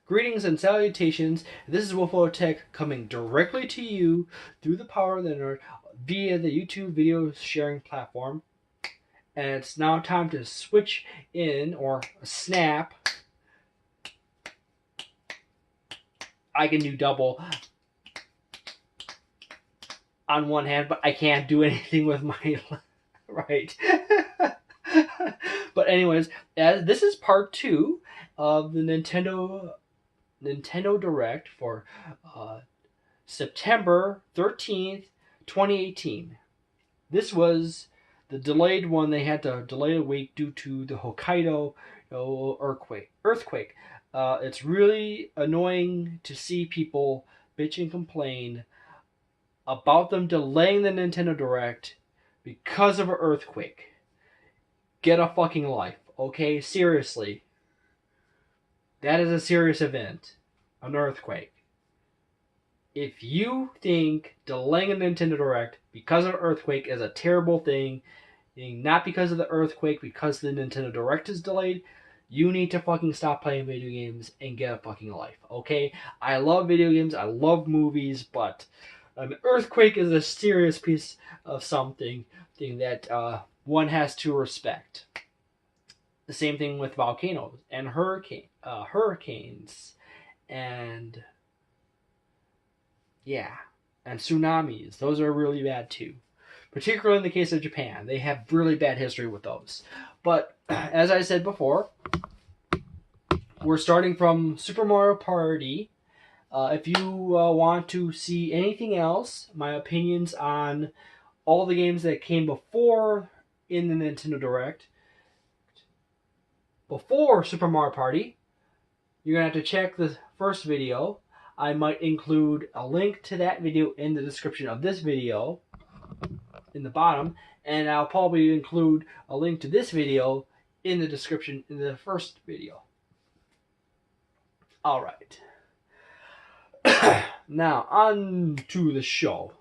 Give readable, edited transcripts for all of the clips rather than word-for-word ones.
Greetings and salutations. This is Wolffoetowtech coming directly to you through the power of the internet via the YouTube video sharing platform. And it's now time to switch in, or snap. I can do double on one hand, but I can't do anything with my right. But anyways, as this is part 2 of the Nintendo Direct for September 13th, 2018. This was the delayed one. They had to delay a week due to the Hokkaido earthquake. It's really annoying to see people bitch and complain about them delaying the Nintendo Direct because of an earthquake. Get a fucking life, okay? Seriously. That is a serious event. An earthquake. If you think delaying a Nintendo Direct because of an earthquake is a terrible thing, not because of the earthquake, because the Nintendo Direct is delayed, you need to fucking stop playing video games and get a fucking life, okay? I love video games, I love movies, but an earthquake is a serious piece of something that one has to respect. The same thing with volcanoes and hurricanes and and tsunamis. Those are really bad too. Particularly in the case of Japan. They have really bad history with those. But as I said before, we're starting from Super Mario Parody. If you want to see anything else, my opinions on all the games that came before in the Nintendo Direct, before Super Mario Party, you're going to have to check the first video. I might include a link to that video in the description of this video in the bottom, and I'll probably include a link to this video in the description in the first video. Alright. Now, on to the show.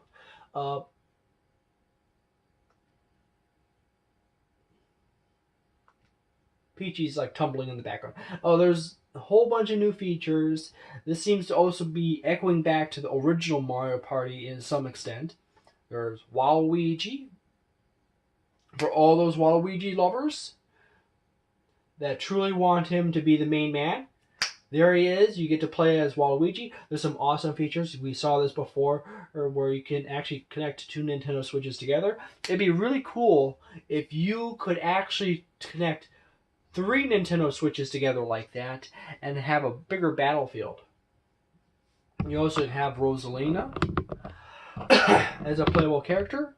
Peachy's like tumbling in the background. Oh, there's a whole bunch of new features. This seems to also be echoing back to the original Mario Party in some extent. There's Waluigi. For all those Waluigi lovers that truly want him to be the main man, there he is. You get to play as Waluigi. There's some awesome features. We saw this before, where you can actually connect two Nintendo Switches together. It'd be really cool if you could actually connect 3 Nintendo Switches together like that and have a bigger battlefield. You also have Rosalina as a playable character.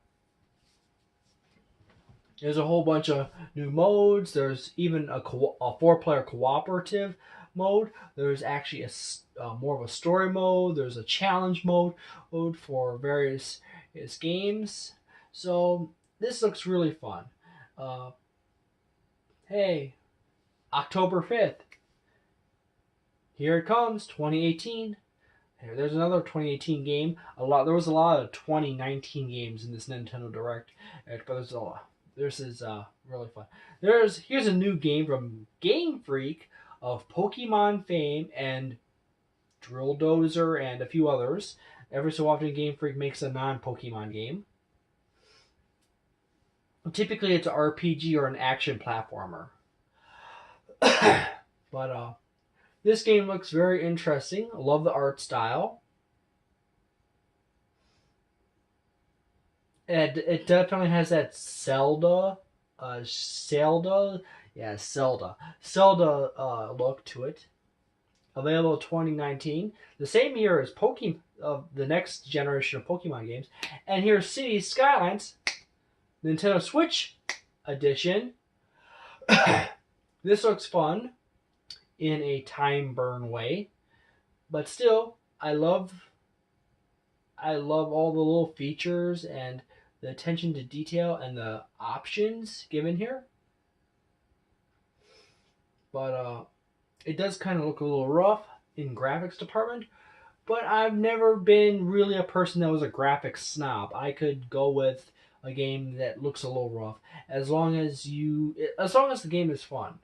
There's a whole bunch of new modes. There's even a 4-player cooperative mode. There's actually more of a story mode. There's a challenge mode for various games. So this looks really fun. Hey, October 5th. Here it comes, 2018. There's another 2018 game. There was a lot of 2019 games in this Nintendo Direct, but there's a lot. This is really fun. Here's a new game from Game Freak of Pokemon fame and Drill Dozer and a few others. Every so often, Game Freak makes a non-Pokemon game. Typically, it's an RPG or an action platformer. But this game looks very interesting. I love the art style. It definitely has that Zelda look to it. Available 2019, the same year as the next generation of Pokemon games. And here's Cities Skylines, Nintendo Switch edition. This looks fun in a time burn way, but still, I love all the little features and the attention to detail and the options given here. But it does kind of look a little rough in graphics department, but I've never been really a person that was a graphics snob. I could go with a game that looks a little rough as long as the game is fun.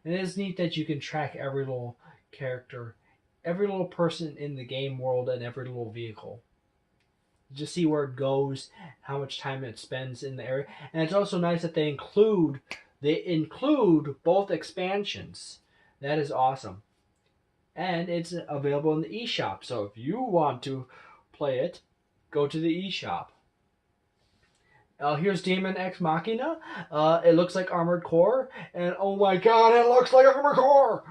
And it is neat that you can track every little character, every little person in the game world, and every little vehicle. Just see where it goes, how much time it spends in the area. And it's also nice that they include both expansions. That is awesome. And it's available in the eShop. So if you want to play it, go to the eShop. Here's Daemon Ex Machina. It looks like Armored Core, and oh my god, it looks like Armored Core.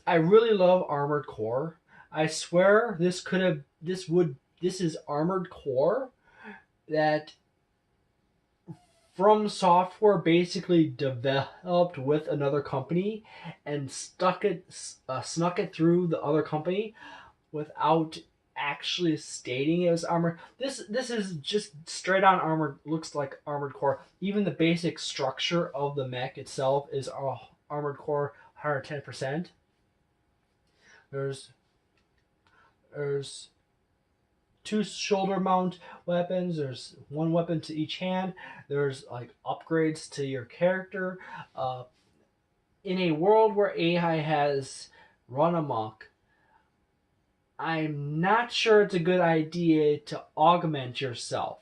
I really love Armored Core. I swear this is Armored Core that From Software basically developed with another company and snuck it through the other company without actually stating it was armored. This is just straight on armored. Looks like Armored Core. Even the basic structure of the mech itself is Armored Core 110%. There's two shoulder mount weapons. There's one weapon to each hand. There's like upgrades to your character. In a world where AI has run amok, I'm not sure it's a good idea to augment yourself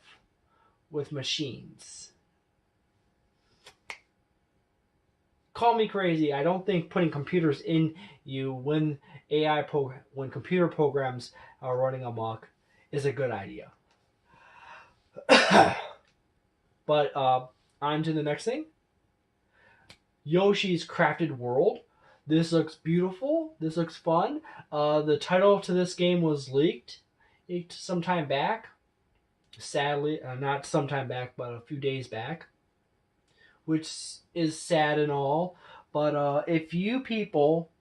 with machines. Call me crazy. I don't think putting computers in you when when computer programs are running amok is a good idea. But on to the next thing. Yoshi's Crafted World. This looks beautiful. This looks fun. The title to this game was leaked some time back. Sadly, not some time back, but a few days back. Which is sad and all. But if you people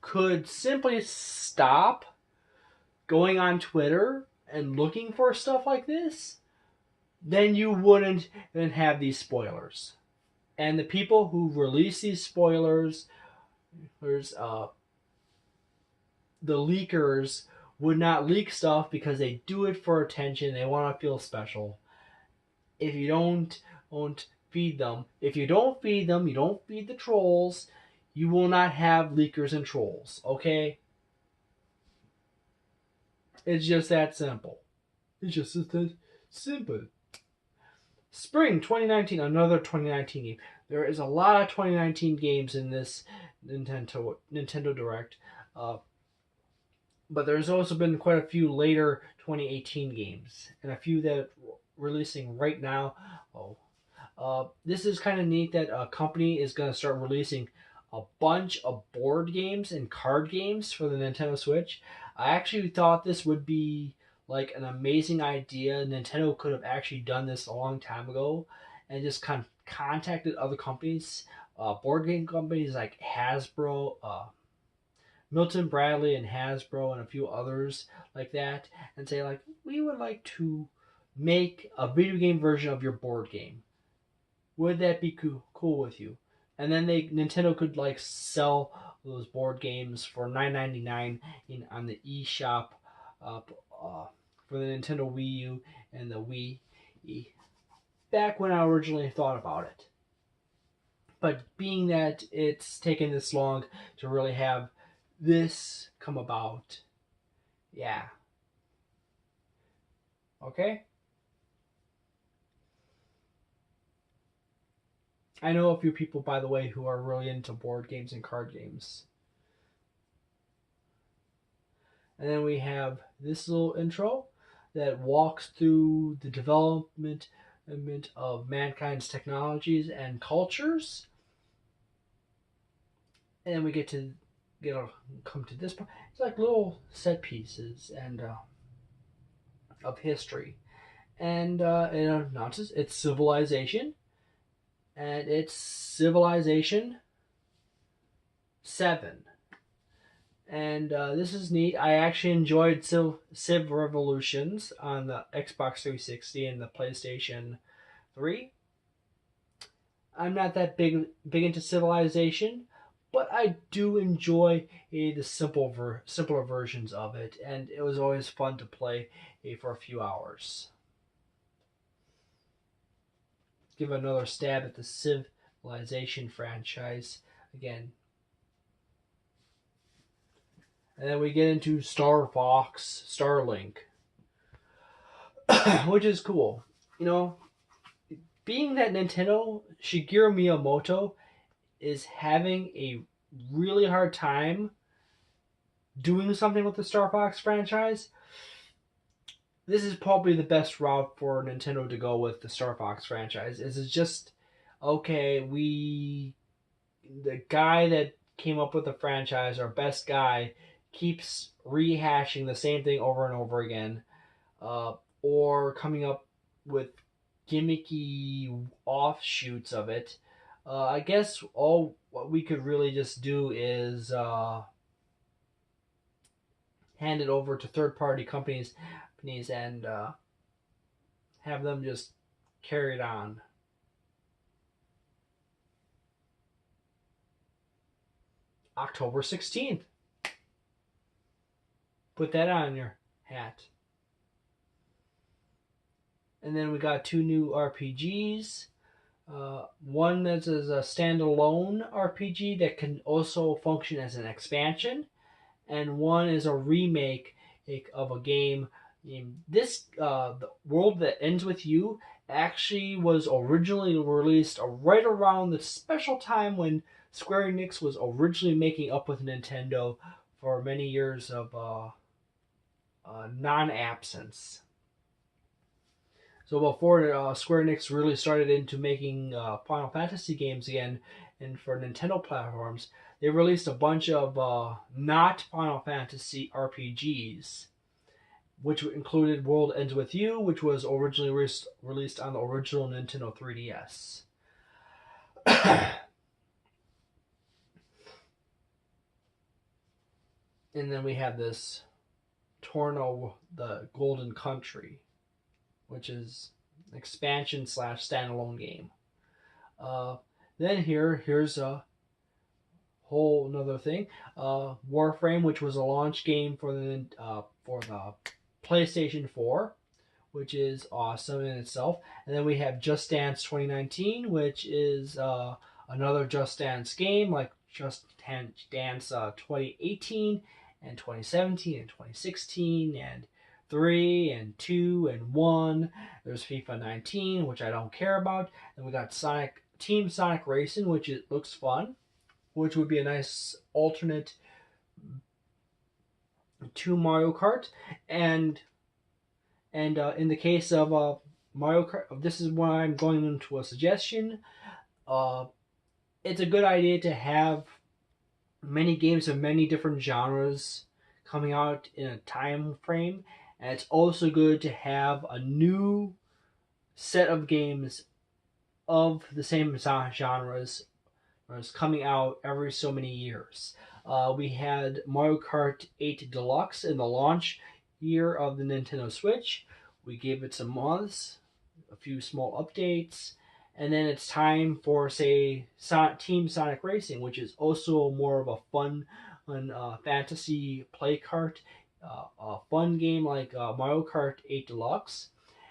could simply stop going on Twitter and looking for stuff like this, then you wouldn't even have these spoilers. And the people who release these spoilers, the leakers, would not leak stuff because they do it for attention. They want to feel special. If you don't feed them, you don't feed the trolls, you will not have leakers and trolls, okay? It's just that simple. It's just that simple. Spring 2019, another 2019 game. There is a lot of 2019 games in this Nintendo Direct, but there's also been quite a few later 2018 games, and a few that are releasing right now. This is kind of neat that a company is going to start releasing a bunch of board games and card games for the Nintendo Switch. I actually thought this would be like an amazing idea. Nintendo could have actually done this a long time ago and just contacted other companies, board game companies like Hasbro, Milton Bradley and Hasbro and a few others like that, and say like, we would like to make a video game version of your board game. Would that be cool with you? And then Nintendo could like sell those board games for $9.99 on the eShop for the Nintendo Wii U and the Wii. Back when I originally thought about it. But being that it's taken this long to really have this come about, yeah. Okay? I know a few people, by the way, who are really into board games and card games. And then we have this little intro that walks through the development of mankind's technologies and cultures. And then we get to come to this part. It's like little set pieces and of history. And it announces it's Civilization. And it's Civilization 7. And this is neat. I actually enjoyed Civ Revolutions on the Xbox 360 and the PlayStation 3. I'm not that big into Civilization, but I do enjoy the simpler versions of it, and it was always fun to play for a few hours. Give another stab at the Civilization franchise. Again, And then we get into Starfox StarLink, which is cool. You know, being that Nintendo, Shigeru Miyamoto is having a really hard time doing something with the Star Fox franchise, this is probably the best route for Nintendo to go with the Star Fox franchise. Is it's just okay, the guy that came up with the franchise, our best guy, keeps rehashing the same thing over and over again, or coming up with gimmicky offshoots of it. I guess all what we could really just do is hand it over to third-party companies and have them just carry it on. October 16th. Put that on your hat. And then we got 2 new RPGs. One that is a standalone RPG that can also function as an expansion, and one is a remake of a game. This The World That Ends With You actually was originally released right around the special time when Square Enix was originally making up with Nintendo for many years of non-absence. So before Square Enix really started into making Final Fantasy games again, and for Nintendo platforms, they released a bunch of not Final Fantasy RPGs, which included World Ends With You, which was originally released on the original Nintendo 3DS. And then we have this Torno, the Golden Country, which is an expansion / standalone game. Then here's a whole another thing. Warframe, which was a launch game for the PlayStation 4, which is awesome in itself. And then we have Just Dance 2019, which is another Just Dance game, like Just Dance 2018 and 2017 and 2016 and 3 and 2 and 1. There's FIFA 19, which I don't care about. And we got Team Sonic Racing, which looks fun, which would be a nice alternate to Mario Kart. And in the case of Mario Kart, this is why I'm going into a suggestion. It's a good idea to have many games of many different genres coming out in a time frame, and it's also good to have a new set of games of the same genres coming out every so many years. We had Mario Kart 8 Deluxe in the launch year of the Nintendo Switch. We gave it some months, a few small updates, and then it's time for, say, Team Sonic Racing, which is also more of a fun fantasy play kart, a fun game like Mario Kart 8 Deluxe.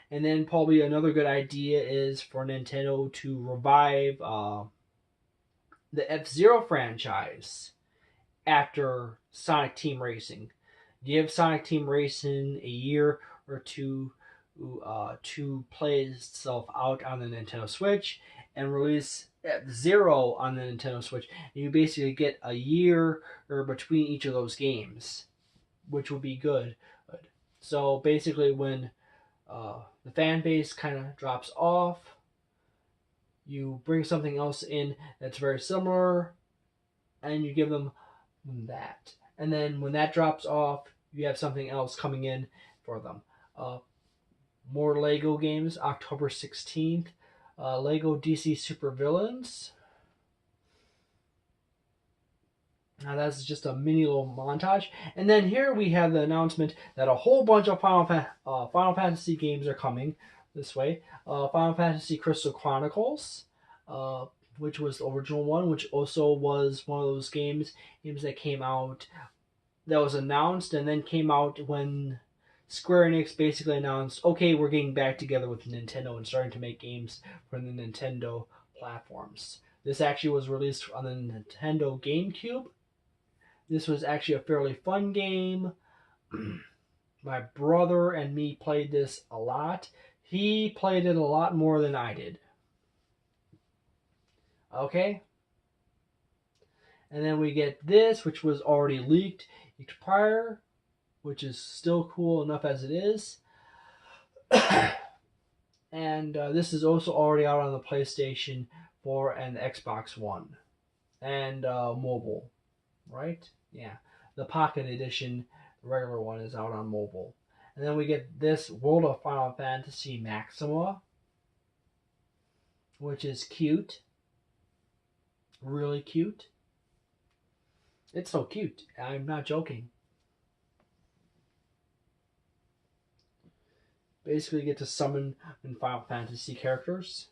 And then probably another good idea is for Nintendo to revive the F-Zero franchise after Sonic Team Racing. Give Sonic Team Racing a year or two to play itself out on the Nintendo Switch, and release F-Zero on the Nintendo Switch. And you basically get a year or between each of those games, which would be good. So basically, when the fan base kind of drops off, you bring something else in that's very similar, and you give them that. And then when that drops off, you have something else coming in for them. More Lego games, October 16th. Lego DC Super Villains. Now that's just a mini little montage. And then here we have the announcement that a whole bunch of Final Fantasy games are coming this way. Final Fantasy Crystal Chronicles, which was the original one, which also was one of those games that came out, that was announced and then came out when Square Enix basically announced, okay, we're getting back together with Nintendo and starting to make games for the Nintendo platforms. This actually was released on the Nintendo GameCube, This was actually a fairly fun game. My brother and me played this a lot. He played it a lot more than I did. Okay? And then we get this, which was already leaked prior, which is still cool enough as it is. And this is also already out on the PlayStation 4 and the Xbox One. And mobile, right? Yeah. The Pocket Edition, the regular one, is out on mobile. And then we get this World of Final Fantasy Maxima, which is cute. Really cute. It's so cute. I'm not joking. Basically, you get to summon in Final Fantasy characters.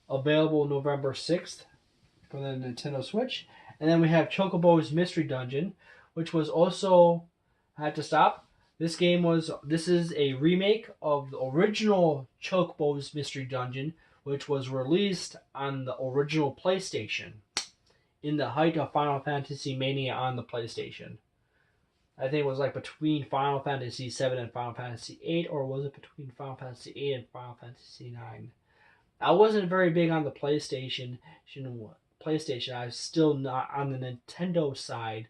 Available November 6th for the Nintendo Switch. And then we have Chocobo's Mystery Dungeon, which was also... I had to stop. This is a remake of the original Chocobo's Mystery Dungeon, which was released on the original PlayStation in the height of Final Fantasy Mania on the PlayStation. I think it was like between Final Fantasy VII and Final Fantasy VIII, or was it between Final Fantasy VIII and Final Fantasy IX? I wasn't very big on the PlayStation. I was still not on the Nintendo side.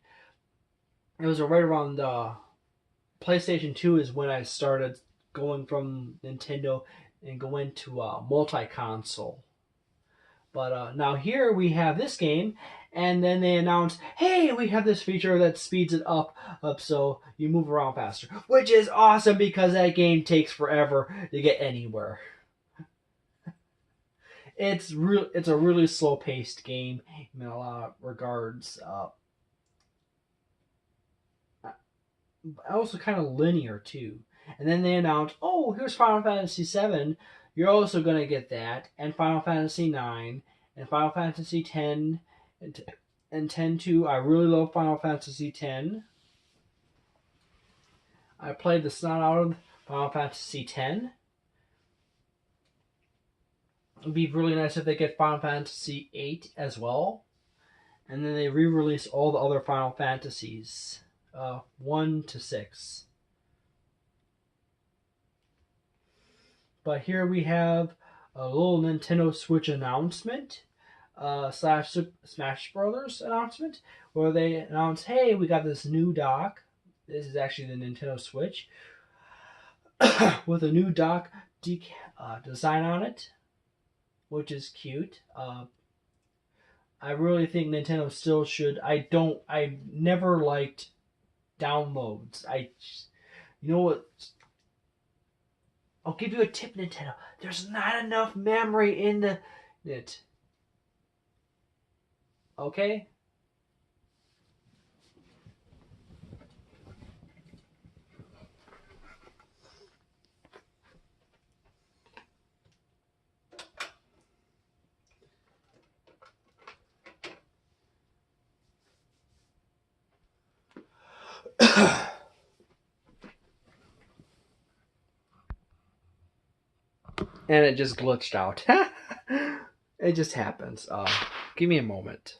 It was right around PlayStation 2 is when I started going from Nintendo and going to multi-console. But now here we have this game, and then they announce, hey, we have this feature that speeds it up so you move around faster. Which is awesome because that game takes forever to get anywhere. It's a really slow-paced game in a lot of regards. Also kind of linear too. And then they announced, oh, here's Final Fantasy VII. You're also going to get that, and Final Fantasy IX, and Final Fantasy X, and X-2. I really love Final Fantasy X. I played the snot out of Final Fantasy X. It'd be really nice if they get Final Fantasy VIII as well. And then they re-release all the other Final Fantasies. 1 to 6. But here we have a little Nintendo Switch announcement. Slash Smash Brothers announcement. Where they announce, hey, we got this new dock. This is actually the Nintendo Switch. With a new dock design on it. Which is cute. I really think Nintendo still should. I never liked downloads. You know what? I'll give you a tip, Nintendo. There's not enough memory in it. Okay? And it just glitched out. It just happens. Give me a moment.